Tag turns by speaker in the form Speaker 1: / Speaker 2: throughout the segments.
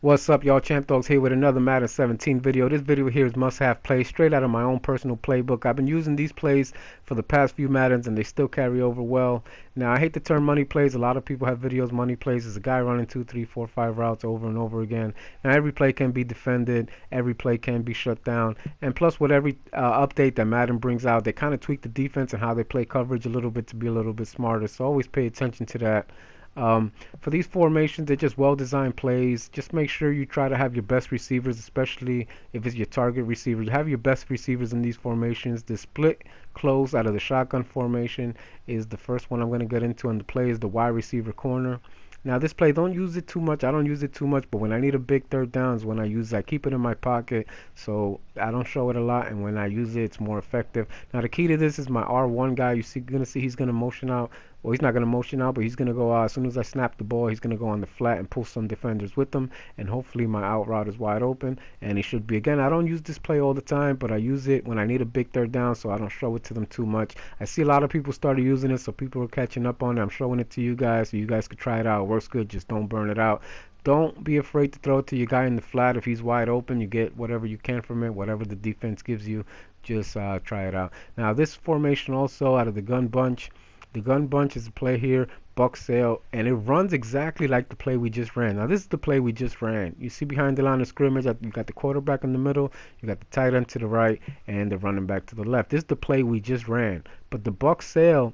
Speaker 1: What's up, y'all? CHAMPDOGZ here with another Madden 17 video. This video here is must-have plays straight out of my own personal playbook. I've been using these plays for the past few Maddens and they still carry over well. Now, I hate the term money plays. A lot of people have videos money plays. There's a guy running 2, 3, 4, 5 routes over and over again. Now, every play can be defended. Every play can be shut down. And plus, with every update that Madden brings out, they kind of tweak the defense and how they play coverage a little bit to be a little bit smarter. So always pay attention to that. For these formations, they're just well-designed plays. Just make sure you try to have your best receivers, especially if it's your target receiver. You have your best receivers in these formations. The split close out of the shotgun formation is the first one I'm going to get into, and the play is the wide receiver corner. Now this play, don't use it too much. I don't use it too much, but when I need a big third down is when I use it. I keep it in my pocket, so I don't show it a lot, and when I use it, it's more effective. Now the key to this is my R1 guy. You're going to see he's going to motion out. Well, he's not going to motion out, but he's going to go out. As soon as I snap the ball, he's going to go on the flat and pull some defenders with him, and hopefully my out route is wide open, and he should be. Again, I don't use this play all the time, but I use it when I need a big third down, so I don't show it to them too much. I see a lot of people started using it, so people are catching up on it. I'm showing it to you guys, so you guys could try it out. It works good. Just don't burn it out. Don't be afraid to throw it to your guy in the flat. If he's wide open, you get whatever you can from it, whatever the defense gives you. Just try it out. Now, this formation also out of the gun bunch. The gun bunch is a play here, buck sail, and it runs exactly like the play we just ran. Now, this is the play we just ran. You see behind the line of scrimmage, you got the quarterback in the middle, you got the tight end to the right, and the running back to the left. This is the play we just ran. But the buck sail,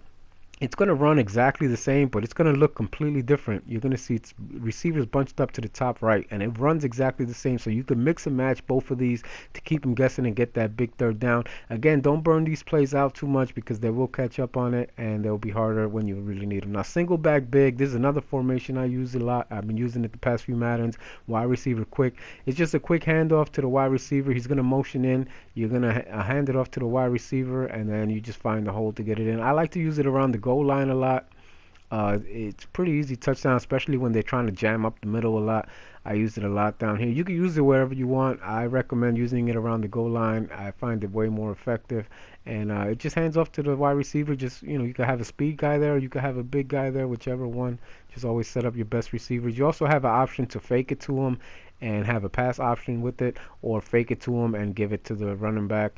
Speaker 1: it's going to run exactly the same, but it's going to look completely different. You're going to see it's receivers bunched up to the top right, and it runs exactly the same. So you can mix and match both of these to keep them guessing and get that big third down. Again, don't burn these plays out too much because they will catch up on it, and they'll be harder when you really need them. Now, single back big, this is another formation I use a lot. I've been using it the past few Maddens. Wide receiver quick. It's just a quick handoff to the wide receiver. He's going to motion in. You're going to hand it off to the wide receiver, and then you just find the hole to get it in. I like to use it around the goal line a lot. It's pretty easy touchdown, especially when they're trying to jam up the middle a lot. I use it a lot down here. You can use it wherever you want. I recommend using it around the goal line. I find it way more effective, and it just hands off to the wide receiver. Just, you can have a speed guy there, or you can have a big guy there, whichever one. Just always set up your best receivers. You also have an option to fake it to him and have a pass option with it, or fake it to him and give it to the running back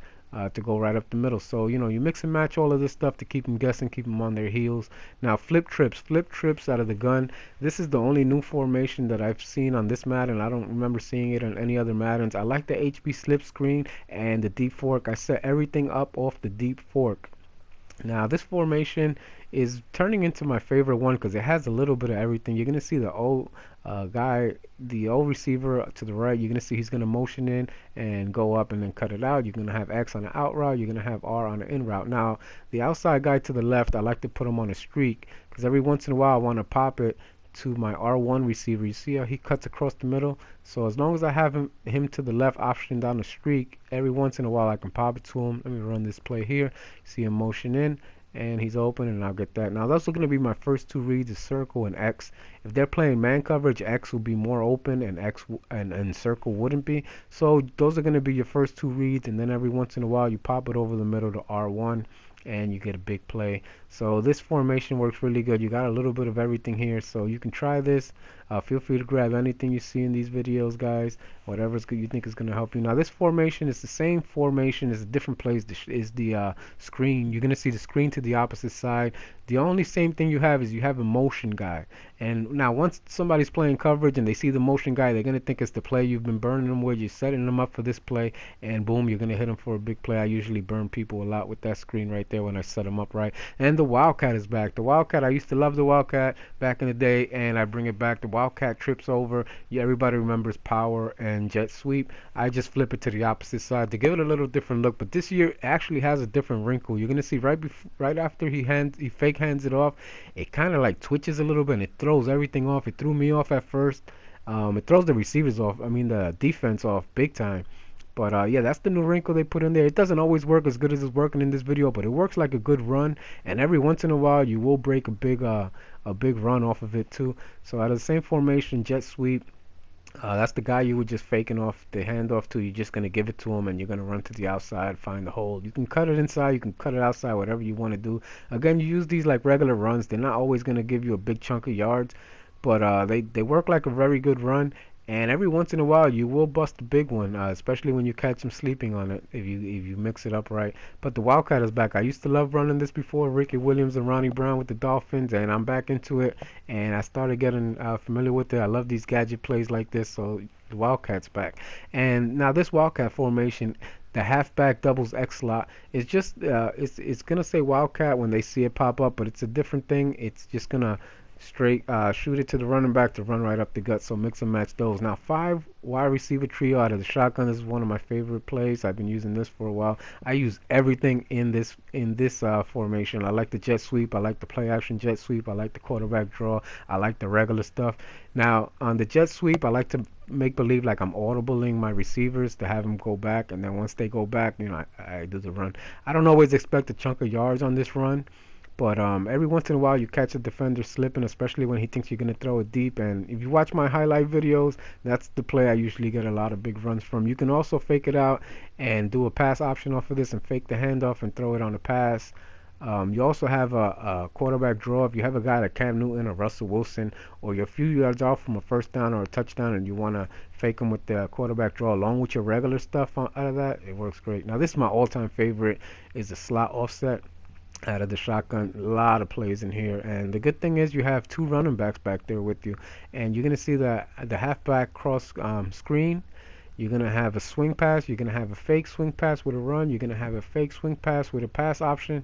Speaker 1: to go right up the middle. So, you mix and match all of this stuff to keep them guessing, keep them on their heels. Now, flip trips out of the gun. This is the only new formation that I've seen on this Madden. I don't remember seeing it on any other Maddens. I like the HB slip screen and the deep fork. I set everything up off the deep fork. Now, this formation is turning into my favorite one because it has a little bit of everything. You're going to see the old the old receiver to the right. You're going to see he's going to motion in and go up and then cut it out. You're going to have X on the out route. You're going to have R on the in route. Now, the outside guy to the left, I like to put him on a streak because every once in a while I want to pop it to my R1 receiver. You see how he cuts across the middle? So as long as I have him to the left option down the streak, every once in a while I can pop it to him. Let me run this play here. See him motion in, and he's open, and I'll get that. Now, those are going to be my first two reads, is circle and X. If they're playing man coverage, X will be more open, and and circle wouldn't be. So those are going to be your first two reads, and then every once in a while you pop it over the middle to R1, and you get a big play. So this formation works really good. You got a little bit of everything here, so you can try this. Feel free to grab anything you see in these videos, guys. Whatever's good you think is going to help you. Now, this formation is the same formation as a different place. Is the screen. You're going to see the screen to the opposite side. The only same thing you have is you have a motion guy. And now, once somebody's playing coverage and they see the motion guy, they're going to think it's the play you've been burning them with. You're setting them up for this play, and boom, you're going to hit them for a big play. I usually burn people a lot with that screen right there when I set them up right. And the Wildcat is back. The Wildcat, I used to love the Wildcat back in the day, and I bring it back. The Wildcat trips over. Yeah, everybody remembers power and jet sweep. I just flip it to the opposite side to give it a little different look. But this year actually has a different wrinkle. You're going to see right after he fake hands it off, it kind of like twitches a little bit, and it throws everything off. It threw me off at first. It throws the receivers off. I mean, the defense off big time. But yeah, that's the new wrinkle they put in there. It doesn't always work as good as it's working in this video, but it works like a good run. And every once in a while, you will break a big run off of it too. So out of the same formation, jet sweep. That's the guy you were just faking off the handoff to. You're just going to give it to him, and you're going to run to the outside, find the hole. You can cut it inside, you can cut it outside, whatever you want to do. Again, you use these like regular runs. They're not always going to give you a big chunk of yards, but they work like a very good run. And every once in a while you will bust a big one, especially when you catch him sleeping on it if you mix it up right. But the Wildcat is back. I used to love running this before, Ricky Williams and Ronnie Brown with the Dolphins, and I'm back into it, and I started getting familiar with it. I love these gadget plays like this, so the Wildcat's back. And now this Wildcat formation, the halfback doubles X slot, is just it's gonna say Wildcat when they see it pop up, but it's a different thing. It's just gonna straight shoot it to the running back to run right up the gut. So mix and match those. Now 5 wide receiver trio out of the shotgun. This is one of my favorite plays. I've been using this for a while. I use everything in this formation. I like the jet sweep. I like the play action jet sweep. I like the quarterback draw. I like the regular stuff. Now on the jet sweep, I like to make believe like I'm audibling my receivers to have them go back, and then once they go back, I do the run. I don't always expect a chunk of yards on this run, but every once in a while you catch a defender slipping, especially when he thinks you're going to throw it deep. And if you watch my highlight videos, that's the play I usually get a lot of big runs from. You can also fake it out and do a pass option off of this and fake the handoff and throw it on the pass. You also have a quarterback draw. If you have a guy like Cam Newton or Russell Wilson, or you're a few yards off from a first down or a touchdown and you want to fake them with the quarterback draw along with your regular stuff out of that, it works great. Now this is my all-time favorite, is the slot offset out of the shotgun. A lot of plays in here, and the good thing is you have 2 running backs back there with you, and you're gonna see the halfback cross screen. You're gonna have a swing pass, you're gonna have a fake swing pass with a run, you're gonna have a fake swing pass with a pass option.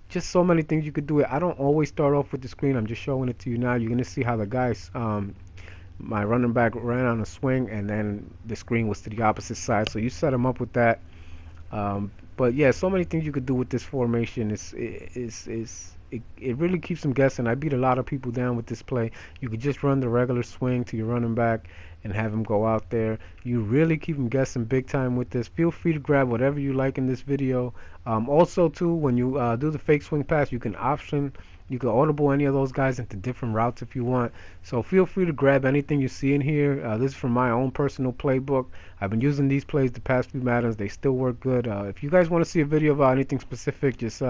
Speaker 1: Just so many things you could do it. I don't always start off with the screen. I'm just showing it to you now. You're gonna see how the guys my running back ran on a swing, and then the screen was to the opposite side, so you set him up with that. But yeah, so many things you could do with this formation. It really keeps them guessing. I beat a lot of people down with this play. You could just run the regular swing to your running back and have him go out there. You really keep them guessing big time with this. Feel free to grab whatever you like in this video. Also too, when you do the fake swing pass, you can audible any of those guys into different routes if you want. So feel free to grab anything you see in here. This is from my own personal playbook. I've been using these plays the past few Maddens. They still work good. If you guys want to see a video about anything specific, just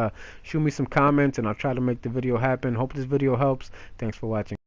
Speaker 1: shoot me some comments and I'll try to make the video happen. Hope this video helps. Thanks for watching.